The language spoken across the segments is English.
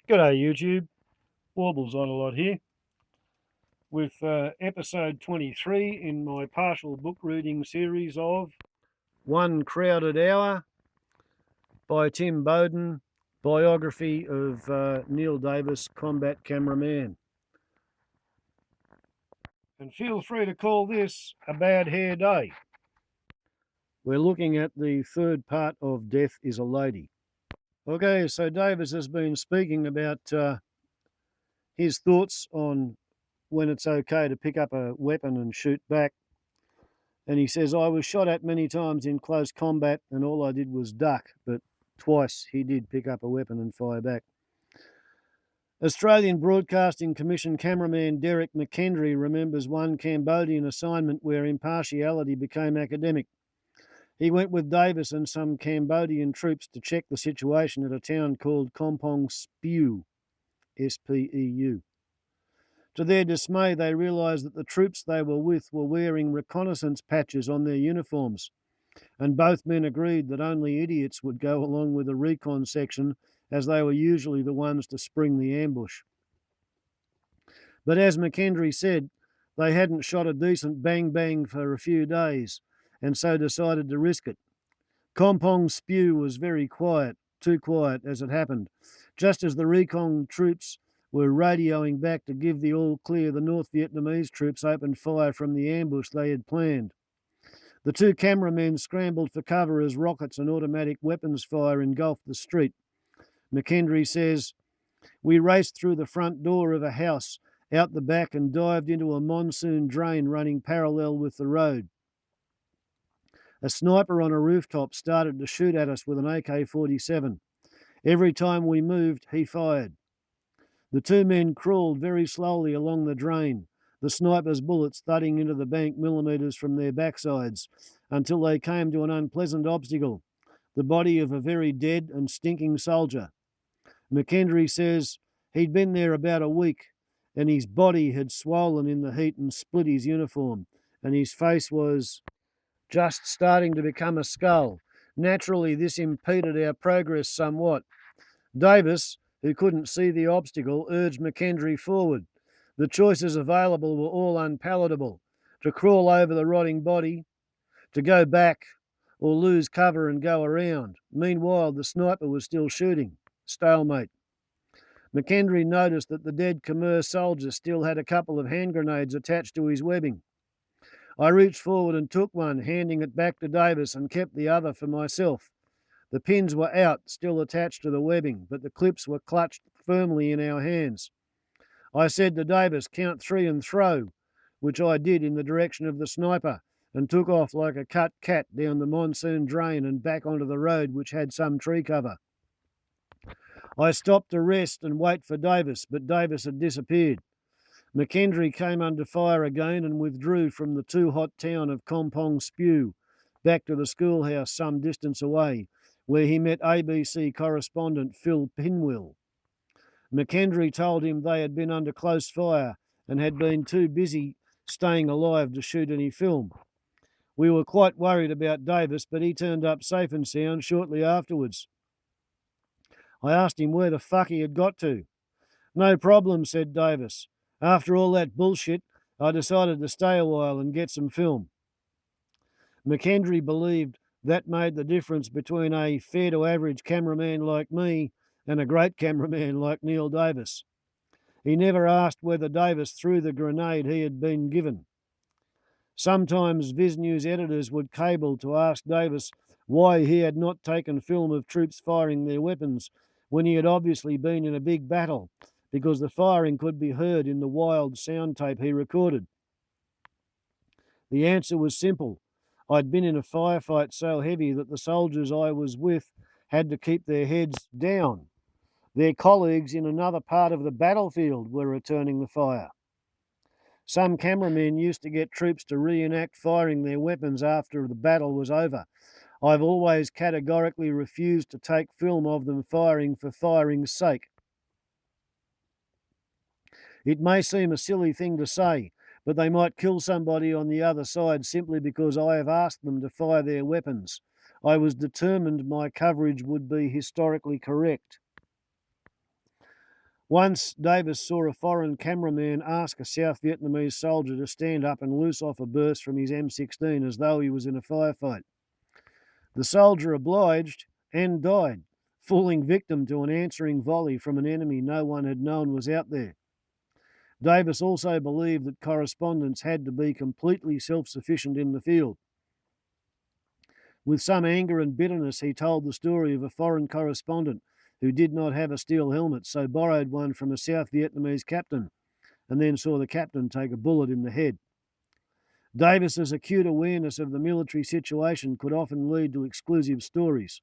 G'day YouTube, Warbles on a lot here with episode 23 in my partial book reading series of One Crowded Hour by Tim Bowden, biography of Neil Davis, combat cameraman. And feel free to call this a bad hair day. We're looking at the third part of Death is a Lady. Okay, so Davis has been speaking about his thoughts on when it's okay to pick up a weapon and shoot back. And he says, I was shot at many times in close combat and all I did was duck, but twice he did pick up a weapon and fire back. Australian Broadcasting Commission cameraman Derek McKendry remembers one Cambodian assignment where impartiality became academic. He went with Davis and some Cambodian troops to check the situation at a town called Kampong Speu, S-P-E-U. To their dismay, they realised that the troops they were with were wearing reconnaissance patches on their uniforms, and both men agreed that only idiots would go along with the recon section, as they were usually the ones to spring the ambush. But as McKendry said, they hadn't shot a decent bang-bang for a few days, and so decided to risk it. Kampong Speu was very quiet, too quiet as it happened. Just as the recon troops were radioing back to give the all clear, the North Vietnamese troops opened fire from the ambush they had planned. The two cameramen scrambled for cover as rockets and automatic weapons fire engulfed the street. McKendry says, we raced through the front door of a house, out the back, and dived into a monsoon drain running parallel with the road. A sniper on a rooftop started to shoot at us with an AK-47. Every time we moved, he fired. The two men crawled very slowly along the drain, the sniper's bullets thudding into the bank millimetres from their backsides, until they came to an unpleasant obstacle, the body of a very dead and stinking soldier. McKendry says he'd been there about a week, and his body had swollen in the heat and split his uniform, and his face was just starting to become a skull. Naturally, this impeded our progress somewhat. Davis, who couldn't see the obstacle, urged McKendry forward. The choices available were all unpalatable: to crawl over the rotting body, to go back, or lose cover and go around. Meanwhile, the sniper was still shooting. Stalemate. McKendry noticed that the dead Khmer soldier still had a couple of hand grenades attached to his webbing. I reached forward and took one, handing it back to Davis, and kept the other for myself. The pins were out, still attached to the webbing, but the clips were clutched firmly in our hands. I said to Davis, count three and throw, which I did in the direction of the sniper, and took off like a cut cat down the monsoon drain and back onto the road, which had some tree cover. I stopped to rest and wait for Davis, but Davis had disappeared. McKendry came under fire again and withdrew from the too-hot town of Kampong Speu back to the schoolhouse some distance away, where he met ABC correspondent Phil Pinwill. McKendry told him they had been under close fire and had been too busy staying alive to shoot any film. We were quite worried about Davis, but he turned up safe and sound shortly afterwards. I asked him where the fuck he had got to. No problem, said Davis. After all that bullshit, I decided to stay a while and get some film. McKendry believed that made the difference between a fair to average cameraman like me and a great cameraman like Neil Davis. He never asked whether Davis threw the grenade he had been given. Sometimes Viz News editors would cable to ask Davis why he had not taken film of troops firing their weapons when he had obviously been in a big battle, because the firing could be heard in the wild sound tape he recorded. The answer was simple. I'd been in a firefight so heavy that the soldiers I was with had to keep their heads down. Their colleagues in another part of the battlefield were returning the fire. Some cameramen used to get troops to reenact firing their weapons after the battle was over. I've always categorically refused to take film of them firing for firing's sake. It may seem a silly thing to say, but they might kill somebody on the other side simply because I have asked them to fire their weapons. I was determined my coverage would be historically correct. Once, Davis saw a foreign cameraman ask a South Vietnamese soldier to stand up and loose off a burst from his M16 as though he was in a firefight. The soldier obliged and died, falling victim to an answering volley from an enemy no one had known was out there. Davis also believed that correspondents had to be completely self-sufficient in the field. With some anger and bitterness, he told the story of a foreign correspondent who did not have a steel helmet, so borrowed one from a South Vietnamese captain, and then saw the captain take a bullet in the head. Davis's acute awareness of the military situation could often lead to exclusive stories.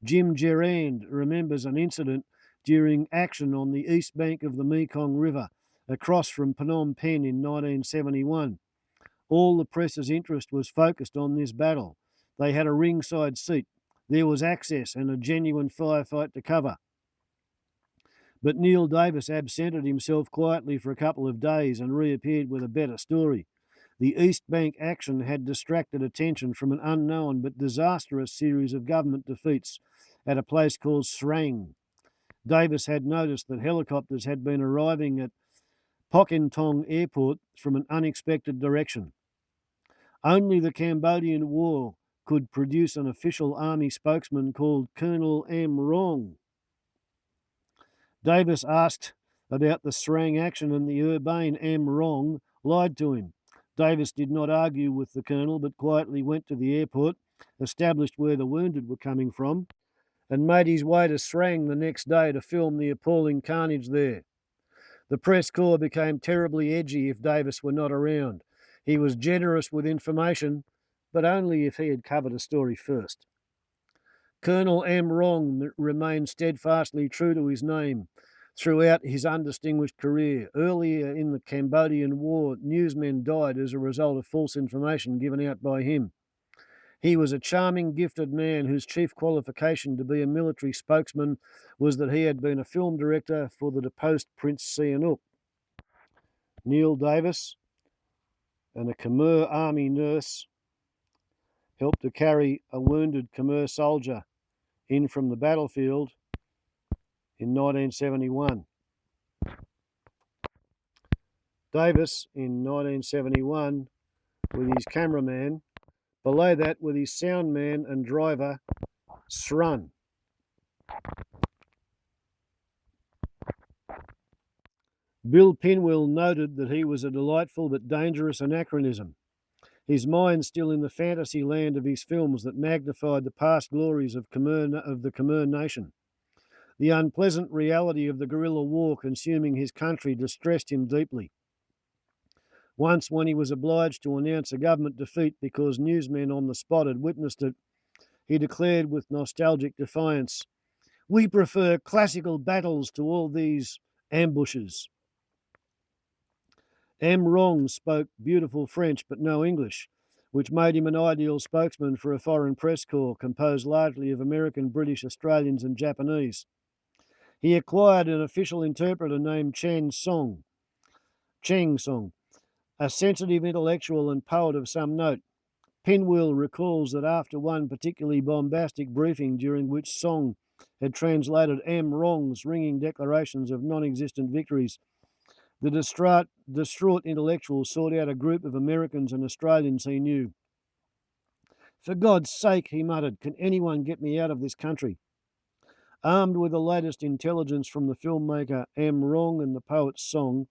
Jim Gerand remembers an incident during action on the east bank of the Mekong River, across from Phnom Penh in 1971. All the press's interest was focused on this battle. They had a ringside seat. There was access and a genuine firefight to cover. But Neil Davis absented himself quietly for a couple of days and reappeared with a better story. The East Bank action had distracted attention from an unknown but disastrous series of government defeats at a place called Srang. Davis had noticed that helicopters had been arriving at Pokentong Airport from an unexpected direction. Only the Cambodian War could produce an official army spokesman called Colonel M. Rong. Davis asked about the Srang action, and the urbane M. Rong lied to him. Davis did not argue with the colonel, but quietly went to the airport, established where the wounded were coming from, and made his way to Srang the next day to film the appalling carnage there. The press corps became terribly edgy if Davis were not around. He was generous with information, but only if he had covered a story first. Colonel M. Rong remained steadfastly true to his name throughout his undistinguished career. Earlier in the Cambodian War, newsmen died as a result of false information given out by him. He was a charming, gifted man whose chief qualification to be a military spokesman was that he had been a film director for the deposed Prince Sihanouk. Neil Davis and a Khmer army nurse helped to carry a wounded Khmer soldier in from the battlefield in 1971. Davis in 1971 with his cameraman, below that with his soundman and driver, Srun. Bill Pinwell noted that he was a delightful but dangerous anachronism, his mind still in the fantasy land of his films that magnified the past glories of the Khmer nation. The unpleasant reality of the guerrilla war consuming his country distressed him deeply. Once, when he was obliged to announce a government defeat because newsmen on the spot had witnessed it, he declared with nostalgic defiance, "We prefer classical battles to all these ambushes." M. Rong spoke beautiful French but no English, which made him an ideal spokesman for a foreign press corps composed largely of American, British, Australians and Japanese. He acquired an official interpreter named Cheng Song, a sensitive intellectual and poet of some note. Pinwell recalls that after one particularly bombastic briefing during which Song had translated M. Rong's ringing declarations of non-existent victories, the distraught intellectual sought out a group of Americans and Australians he knew. "For God's sake," he muttered, "can anyone get me out of this country?" Armed with the latest intelligence from the filmmaker M. Rong and the poet Song,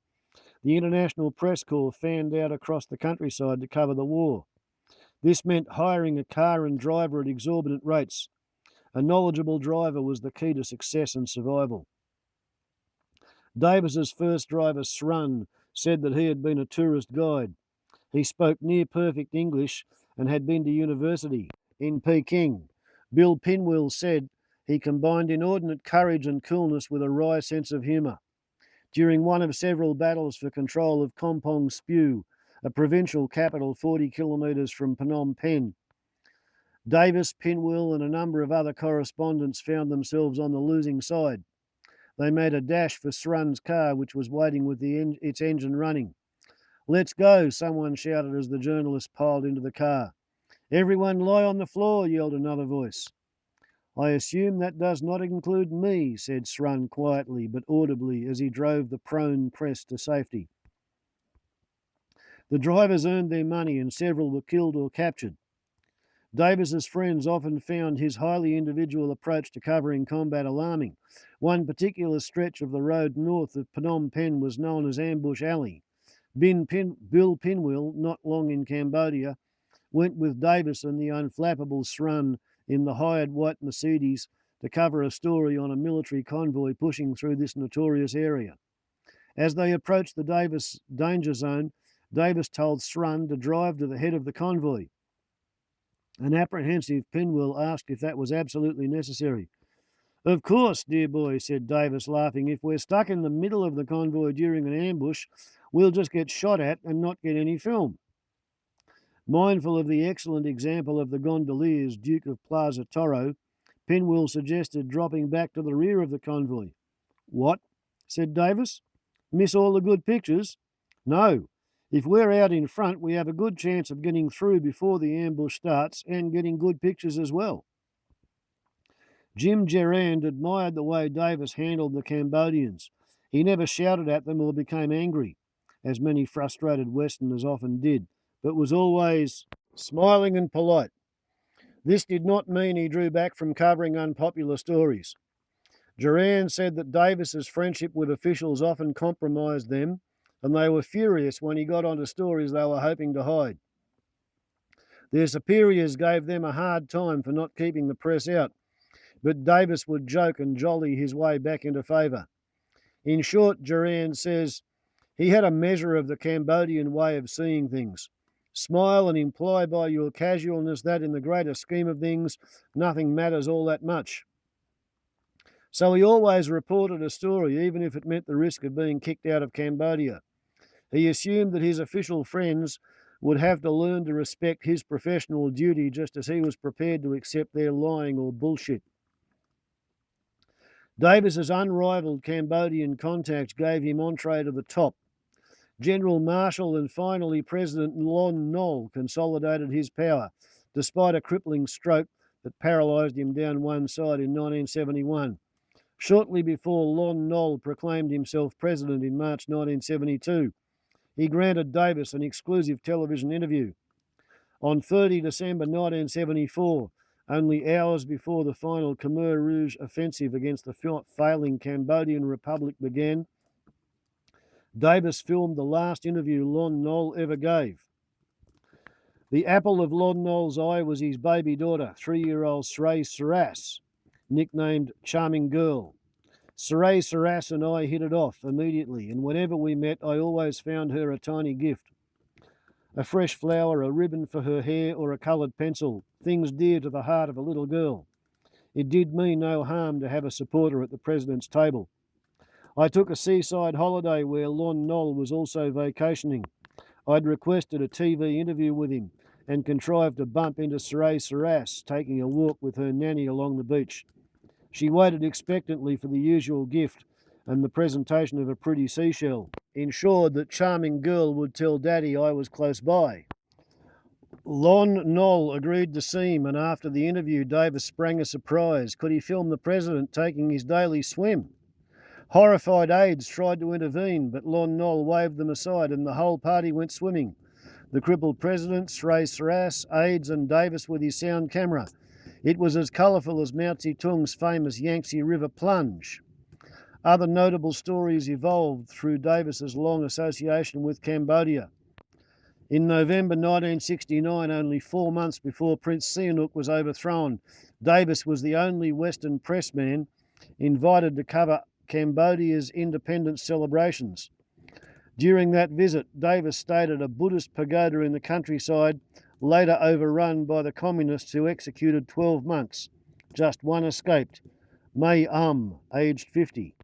the International Press Corps fanned out across the countryside to cover the war. This meant hiring a car and driver at exorbitant rates. A knowledgeable driver was the key to success and survival. Davis's first driver, Srun, said that he had been a tourist guide. He spoke near-perfect English and had been to university in Peking. Bill Pinwell said he combined inordinate courage and coolness with a wry sense of humour. During one of several battles for control of Kampong Speu, a provincial capital 40 kilometres from Phnom Penh, Davis, Pinwell and a number of other correspondents found themselves on the losing side. They made a dash for Srun's car, which was waiting with its engine running. "Let's go," someone shouted as the journalists piled into the car. "Everyone lie on the floor," yelled another voice. I assume that does not include me, said Srun quietly but audibly as he drove the prone press to safety. The drivers earned their money and several were killed or captured. Davis's friends often found his highly individual approach to covering combat alarming. One particular stretch of the road north of Phnom Penh was known as Ambush Alley. Bill Pinwheel, not long in Cambodia, went with Davis and the unflappable Srun in the hired white Mercedes to cover a story on a military convoy pushing through this notorious area. As they approached the Davis danger zone, Davis told Srun to drive to the head of the convoy. An apprehensive Pinwheel asked if that was absolutely necessary. Of course, dear boy, said Davis, laughing. If we're stuck in the middle of the convoy during an ambush, we'll just get shot at and not get any film. Mindful of the excellent example of the gondoliers, Duke of Plaza Toro, Pinwheel suggested dropping back to the rear of the convoy. What? Said Davis. Miss all the good pictures? No. If we're out in front, we have a good chance of getting through before the ambush starts and getting good pictures as well. Jim Gerrand admired the way Davis handled the Cambodians. He never shouted at them or became angry, as many frustrated Westerners often did, but was always smiling and polite. This did not mean he drew back from covering unpopular stories. Gerrand said that Davis's friendship with officials often compromised them, and they were furious when he got onto stories they were hoping to hide. Their superiors gave them a hard time for not keeping the press out, but Davis would joke and jolly his way back into favour. In short, Gerrand says, he had a measure of the Cambodian way of seeing things. Smile and imply by your casualness that in the greater scheme of things, nothing matters all that much. So he always reported a story, even if it meant the risk of being kicked out of Cambodia. He assumed that his official friends would have to learn to respect his professional duty just as he was prepared to accept their lying or bullshit. Davis's unrivalled Cambodian contacts gave him entree to the top. General Marshal and finally President Lon Nol consolidated his power, despite a crippling stroke that paralysed him down one side in 1971. Shortly before Lon Nol proclaimed himself president in March 1972, he granted Davis an exclusive television interview. On 30 December 1974, only hours before the final Khmer Rouge offensive against the failing Cambodian Republic began, Davis filmed the last interview Lon Nol ever gave. The apple of Lon Nol's eye was his baby daughter, 3-year-old Srey Saras, nicknamed Charming Girl. Srey Saras and I hit it off immediately, and whenever we met, I always found her a tiny gift. A fresh flower, a ribbon for her hair, or a coloured pencil, things dear to the heart of a little girl. It did me no harm to have a supporter at the president's table. I took a seaside holiday where Lon Nol was also vacationing. I'd requested a TV interview with him and contrived to bump into Srey Saras taking a walk with her nanny along the beach. She waited expectantly for the usual gift and the presentation of a pretty seashell, ensured that Charming Girl would tell Daddy I was close by. Lon Nol agreed to see him, and after the interview, Davis sprang a surprise. Could he film the president taking his daily swim? Horrified aides tried to intervene, but Lon Nol waved them aside and the whole party went swimming. The crippled president, Srey Saras, aides and Davis with his sound camera. It was as colourful as Mao Zedong's famous Yangtze River plunge. Other notable stories evolved through Davis's long association with Cambodia. In November 1969, only 4 months before Prince Sihanouk was overthrown, Davis was the only Western pressman invited to cover Cambodia's independence celebrations. During that visit, Davis stayed at a Buddhist pagoda in the countryside, later overrun by the communists who executed 12 monks. Just one escaped, May aged 50.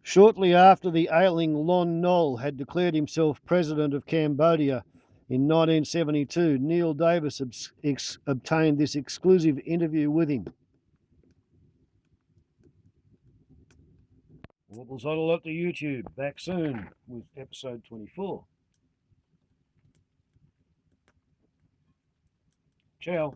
Shortly after the ailing Lon Nol had declared himself president of Cambodia in 1972, Neil Davis obtained this exclusive interview with him. We'll settle up to YouTube. Back soon with episode 24. Ciao.